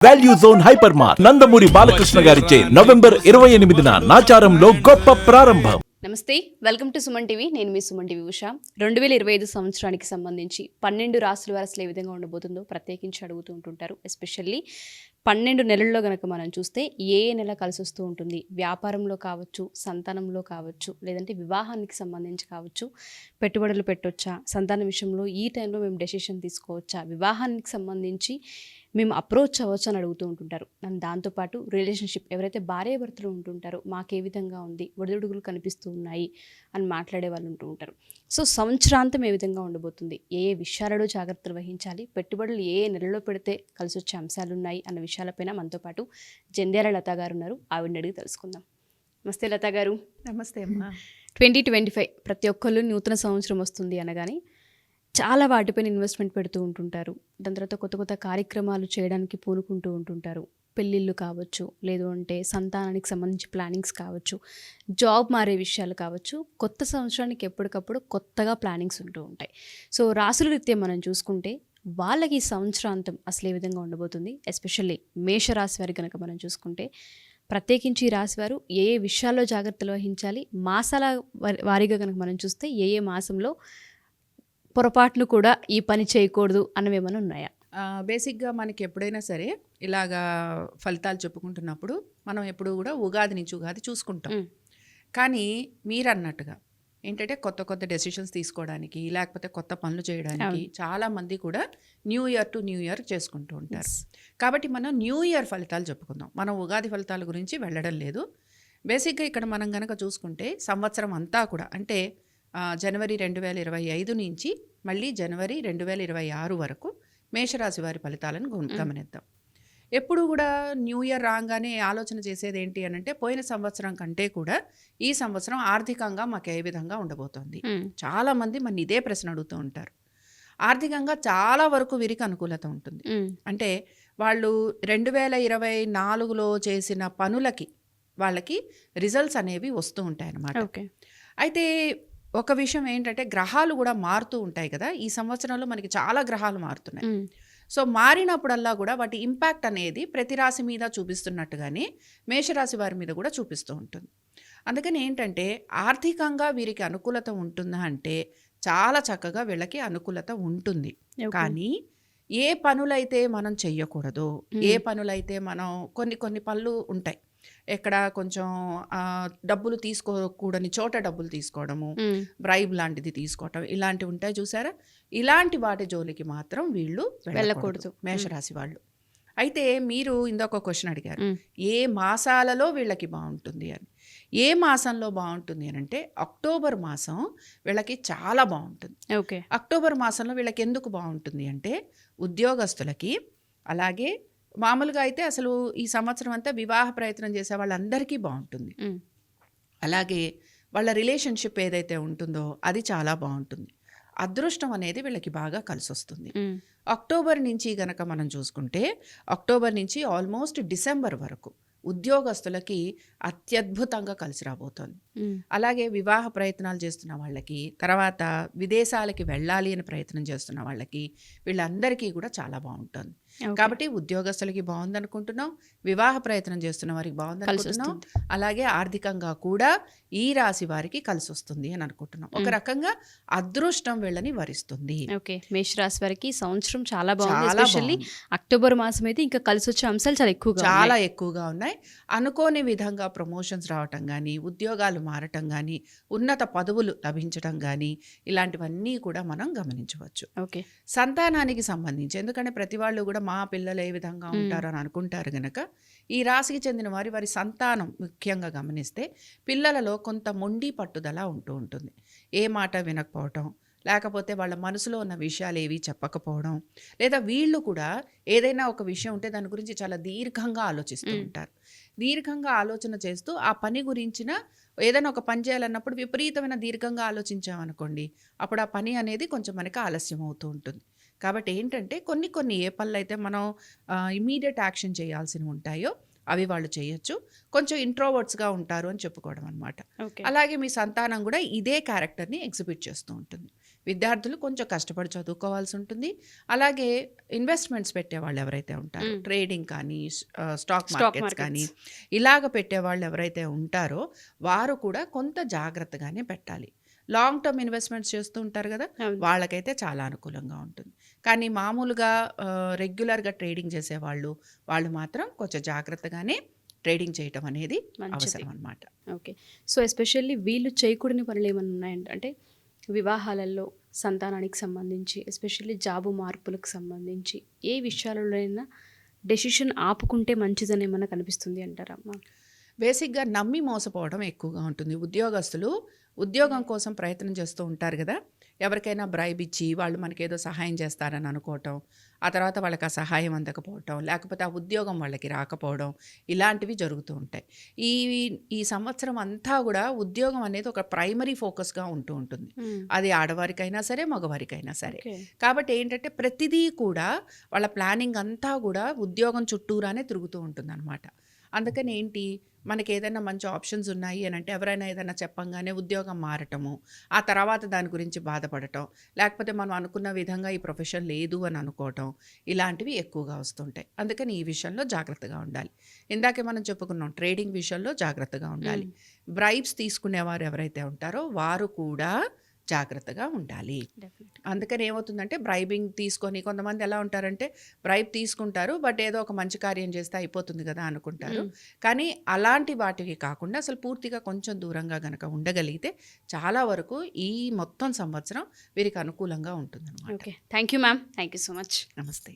Value zone hyper mart Nandamuri Balakrishna గారిచే November 28న నాచారంలో గొప్ప ప్రారంభం. నమస్తే, వెల్కమ్ టు సుమన్ టీవీ. నేను మీ సుమన్ టీవీ ఉషా. 2025 సంవత్సరానికి సంబంధించి 12 రాశుల వారు అసలు ఏ విధంగా ఉండబోతుందో ప్రత్యేకించి అడుగుతూ ఉంటుంటారు. ఎస్పెషల్లీ 12 నెలల్లో కనుక మనం చూస్తే ఏ నెల కలిసి వస్తూ ఉంటుంది, వ్యాపారంలో కావచ్చు, సంతానంలో కావచ్చు, లేదంటే వివాహానికి సంబంధించి కావచ్చు, పెట్టుబడులు పెట్టొచ్చా, సంతానం విషయంలో ఈ టైంలో మేము డెసిషన్ తీసుకోవచ్చా, వివాహానికి సంబంధించి మేము అప్రోచ్ అవ్వచ్చు అని అడుగుతూ ఉంటుంటారు. అండ్ దాంతోపాటు రిలేషన్షిప్ ఎవరైతే భార్యాభర్తలు ఉంటుంటారో మాకు ఏ విధంగా ఉంది, ఒడిదుడుగులు కనిపిస్తూ ఉన్నాయి అని మాట్లాడే వాళ్ళు ఉంటూ ఉంటారు. సో సంవత్సరాంతం ఏ విధంగా ఉండబోతుంది, ఏ విషయాలలో జాగ్రత్తలు వహించాలి, పెట్టుబడులు ఏ నెలలో పెడితే కలిసి వచ్చే అంశాలు ఉన్నాయి అన్న విషయాలపైన మనతో పాటు జంధ్యాల లతా గారు ఉన్నారు. ఆవిడని అడిగి తెలుసుకుందాం. నమస్తే లతా గారు. నమస్తే అమ్మా. 2025 ప్రతి ఒక్కళ్ళు నూతన సంవత్సరం వస్తుంది అనగానే చాలా వాటిపైన ఇన్వెస్ట్మెంట్ పెడుతూ ఉంటుంటారు. దాని తర్వాత కొత్త కొత్త కార్యక్రమాలు చేయడానికి పూనుకుంటూ ఉంటుంటారు. పెళ్ళిళ్ళు కావచ్చు, లేదు అంటే సంతానానికి సంబంధించి ప్లానింగ్స్ కావచ్చు, జాబ్ మారే విషయాలు కావచ్చు, కొత్త సంవత్సరానికి ఎప్పటికప్పుడు కొత్తగా ప్లానింగ్స్ ఉంటూ ఉంటాయి. సో రాసుల రీత్యా మనం చూసుకుంటే వాళ్ళకి ఈ సంవత్సరాంతం అసలు ఏ విధంగా ఉండబోతుంది, ఎస్పెషల్లీ మేషరాశి వారి కనుక మనం చూసుకుంటే ప్రత్యేకించి ఈ రాశి వారు ఏ ఏ విషయాల్లో జాగ్రత్తలు వహించాలి, మాసాల వారీగా కనుక మనం చూస్తే ఏ ఏ మాసంలో పొరపాటును కూడా ఈ పని చేయకూడదు అన్నవేమైనా ఉన్నాయా? బేసిక్గా మనకి ఎప్పుడైనా సరే ఇలాగా ఫలితాలు చెప్పుకుంటున్నప్పుడు మనం ఎప్పుడు కూడా ఉగాది నుంచి ఉగాది చూసుకుంటాం. కానీ మీరు అన్నట్టుగా ఏంటంటే కొత్త కొత్త డెసిషన్స్ తీసుకోవడానికి, లేకపోతే కొత్త పనులు చేయడానికి చాలామంది కూడా new year to new year చేసుకుంటూ ఉంటారు. కాబట్టి మనం న్యూ ఇయర్ ఫలితాలు చెప్పుకుందాం. మనం ఉగాది ఫలితాల గురించి వెళ్ళడం లేదు. బేసిక్గా ఇక్కడ మనం కనుక చూసుకుంటే సంవత్సరం అంతా కూడా అంటే జనవరి 2025 నుంచి మళ్ళీ జనవరి 2026 వరకు మేషరాశి వారి ఫలితాలను గమనిద్దాం. ఎప్పుడు కూడా న్యూ ఇయర్ రాగానే ఆలోచన చేసేది ఏంటి అని అంటే పోయిన సంవత్సరం కంటే కూడా ఈ సంవత్సరం ఆర్థికంగా మాకు ఏ విధంగా ఉండబోతోంది. చాలామంది మన ఇదే ప్రశ్న అడుగుతూ ఉంటారు. ఆర్థికంగా చాలా వరకు వీరికి అనుకూలత ఉంటుంది. అంటే వాళ్ళు 2024లో చేసిన పనులకి వాళ్ళకి రిజల్ట్స్ అనేవి వస్తూ ఉంటాయి అన్నమాట. అయితే ఒక విషయం ఏంటంటే గ్రహాలు కూడా మారుతూ ఉంటాయి కదా. ఈ సంవత్సరంలో మనకి చాలా గ్రహాలు మారుతున్నాయి. సో మారినప్పుడల్లా కూడా వాటి ఇంపాక్ట్ అనేది ప్రతి రాశి మీద చూపిస్తున్నట్టుగానే మేషరాశి వారి మీద కూడా చూపిస్తూ ఉంటుంది. అందుకని ఏంటంటే ఆర్థికంగా వీరికి అనుకూలత ఉంటుందా అంటే చాలా చక్కగా వీళ్ళకి అనుకూలత ఉంటుంది. కానీ ఏ పనులైతే మనం చెయ్యకూడదో, ఏ పనులైతే మనం కొన్ని పనులు ఉంటాయి, ఎక్కడ కొంచెం డబ్బులు తీసుకోకూడని చోట డబ్బులు తీసుకోవడము, బ్రైబ్ లాంటిది తీసుకోవటం, ఇలాంటివి ఉంటాయి చూసారా. ఇలాంటి వాటి జోలికి మాత్రం వీళ్ళు వెళ్ళకూడదు మేషరాశి వాళ్ళు. అయితే మీరు ఇందాక క్వశ్చన్ అడిగారు, ఏ మాసాలలో వీళ్ళకి బాగుంటుంది అని. ఏ మాసంలో బాగుంటుంది అని అంటే అక్టోబర్ మాసం వీళ్ళకి చాలా బాగుంటుంది. అక్టోబర్ మాసంలో వీళ్ళకి ఎందుకు బాగుంటుంది అంటే ఉద్యోగస్తులకి, అలాగే మామూలుగా అయితే అసలు ఈ సంవత్సరం అంతా వివాహ ప్రయత్నం చేసే వాళ్ళందరికీ బాగుంటుంది. అలాగే వాళ్ళ రిలేషన్షిప్ ఏదైతే ఉంటుందో అది చాలా బాగుంటుంది. అదృష్టం అనేది వీళ్ళకి బాగా కలిసి వస్తుంది. అక్టోబర్ నుంచి గనక మనం చూసుకుంటే అక్టోబర్ నుంచి ఆల్మోస్ట్ డిసెంబర్ వరకు ఉద్యోగస్తులకి అత్యద్భుతంగా కలిసి రాబోతోంది. అలాగే వివాహ ప్రయత్నాలు చేస్తున్న వాళ్ళకి, తర్వాత విదేశాలకి వెళ్ళాలి అని ప్రయత్నం చేస్తున్న వాళ్ళకి, వీళ్ళందరికీ కూడా చాలా బాగుంటుంది. కాబట్టి ఉద్యోగస్తులకి బాగుంది అనుకుంటున్నాం, వివాహ ప్రయత్నం చేస్తున్న వారికి బాగుంది అనుకుంటున్నాం, అలాగే ఆర్థికంగా కూడా ఈ రాశి వారికి కలిసి వస్తుంది అని అనుకుంటున్నాం. ఒక రకంగా అదృష్టం వీళ్ళని వరిస్తుంది. మేషరాశి వారికి సంవత్సరం చాలా బాగుంది. అక్టోబర్ మాసం అయితే ఇంకా కలిసి వచ్చే అంశాలు చాలా ఎక్కువగా ఉన్నాయి. అనుకోని విధంగా ప్రమోషన్స్ రావటం కానీ, ఉద్యోగాలు మారటం కానీ, ఉన్నత పదవులు లభించడం కానీ, ఇలాంటివన్నీ కూడా మనం గమనించవచ్చు. సంతానానికి సంబంధించి ఎందుకంటే ప్రతి వాళ్ళు కూడా మా పిల్లలు ఏ విధంగా ఉంటారు అని అనుకుంటారు గనక ఈ రాశికి చెందిన వారి సంతానం ముఖ్యంగా గమనిస్తే పిల్లలలో కొంత మొండి పట్టుదల ఉంటూ ఉంటుంది. ఏ మాట వినకపోవటం, లేకపోతే వాళ్ళ మనసులో ఉన్న విషయాలు ఏవి చెప్పకపోవడం, లేదా వీళ్ళు కూడా ఏదైనా ఒక విషయం ఉంటే దాని గురించి చాలా దీర్ఘంగా ఆలోచిస్తూ ఉంటారు. దీర్ఘంగా ఆలోచన చేస్తూ ఆ పని గురించిన ఏదైనా ఒక పని చేయాలన్నప్పుడు విపరీతమైన దీర్ఘంగా ఆలోచించామనుకోండి, అప్పుడు ఆ పని అనేది కొంచెం మనకి ఆలస్యం అవుతూ ఉంటుంది. కాబట్టి ఏంటంటే కొన్ని ఏ పనులు అయితే మనం ఇమీడియట్ యాక్షన్ చేయాల్సినవి ఉంటాయో అవి వాళ్ళు చేయొచ్చు. కొంచెం ఇంట్రోవర్ట్స్గా ఉంటారు అని చెప్పుకోవడం అనమాట. అలాగే మీ సంతానం కూడా ఇదే క్యారెక్టర్ని ఎగ్జిబిట్ చేస్తూ ఉంటుంది. విద్యార్థులు కొంచెం కష్టపడి చదువుకోవాల్సి ఉంటుంది. అలాగే ఇన్వెస్ట్మెంట్స్ పెట్టేవాళ్ళు ఎవరైతే ఉంటారో, ట్రేడింగ్ కానీ స్టాక్ మార్కెట్స్ కానీ ఇలాగ పెట్టేవాళ్ళు ఎవరైతే ఉంటారో వారు కూడా కొంత జాగ్రత్తగానే పెట్టాలి. లాంగ్ టర్మ్ ఇన్వెస్ట్మెంట్స్ చేస్తూ ఉంటారు కదా, వాళ్ళకైతే చాలా అనుకూలంగా ఉంటుంది. కానీ మామూలుగా రెగ్యులర్గా ట్రేడింగ్ చేసేవాళ్ళు వాళ్ళు మాత్రం కొంచెం జాగ్రత్తగానే ట్రేడింగ్ చేయటం అనేది అవసరం అన్నమాట. ఓకే. సో ఎస్పెషల్లీ వీళ్ళు చేయకూడని పనులు ఏమైనా ఉన్నాయంటే, అంటే వివాహాలలో, సంతానానికి సంబంధించి, ఎస్పెషల్లీ జాబు మార్పులకు సంబంధించి ఏ విషయాలలోనైనా డెసిషన్ ఆపుకుంటే మంచిదని ఏమన్నా కనిపిస్తుంది అంటారా అమ్మా? బేసిక్గా నమ్మి మోసపోవడం ఎక్కువగా ఉంటుంది. ఉద్యోగస్తులు ఉద్యోగం కోసం ప్రయత్నం చేస్తూ ఉంటారు కదా, ఎవరికైనా బ్రైబ్ ఇచ్చి వాళ్ళు మనకేదో సహాయం చేస్తారని అనుకోవటం, ఆ తర్వాత వాళ్ళకి ఆ సహాయం అందకపోవటం, లేకపోతే ఆ ఉద్యోగం వాళ్ళకి రాకపోవడం, ఇలాంటివి జరుగుతూ ఉంటాయి. ఈ సంవత్సరం అంతా కూడా ఉద్యోగం అనేది ఒక ప్రైమరీ ఫోకస్గా ఉంటూ ఉంటుంది. అది ఆడవారికైనా సరే, మగవారికైనా సరే. కాబట్టి ఏంటంటే ప్రతిదీ కూడా వాళ్ళ ప్లానింగ్ అంతా కూడా ఉద్యోగం చుట్టూరానే తిరుగుతూ ఉంటుంది అనమాట. అందుకని ఏంటి, మనకి ఏదైనా మంచి ఆప్షన్స్ ఉన్నాయి అని అంటే ఎవరైనా ఏదైనా చెప్పంగానే ఉద్యోగం మారటము, ఆ తర్వాత దాని గురించి బాధపడటం, లేకపోతే మనం అనుకున్న విధంగా ఈ ప్రొఫెషన్ లేదు అని అనుకోవటం, ఇలాంటివి ఎక్కువగా వస్తుంటాయి. అందుకని ఈ విషయంలో జాగ్రత్తగా ఉండాలి. ఇందాకే మనం చెప్పుకున్నాం, ట్రేడింగ్ విషయంలో జాగ్రత్తగా ఉండాలి. బ్రైబ్స్ తీసుకునేవారు ఎవరైతే ఉంటారో వారు కూడా జాగ్రత్తగా ఉండాలి. అందుకని ఏమవుతుందంటే బ్రైబింగ్ తీసుకొని కొంతమంది ఎలా ఉంటారంటే బ్రైబ్ తీసుకుంటారు, బట్ ఏదో ఒక మంచి కార్యం చేస్తే అయిపోతుంది కదా అనుకుంటారు. కానీ అలాంటి వాటికి కాకుండా అసలు పూర్తిగా కొంచెం దూరంగా గనక ఉండగలిగితే చాలా వరకు ఈ మొత్తం సంవత్సరం వీరికి అనుకూలంగా ఉంటుంది. Okay, thank you ma'am, thank you so much. నమస్తే.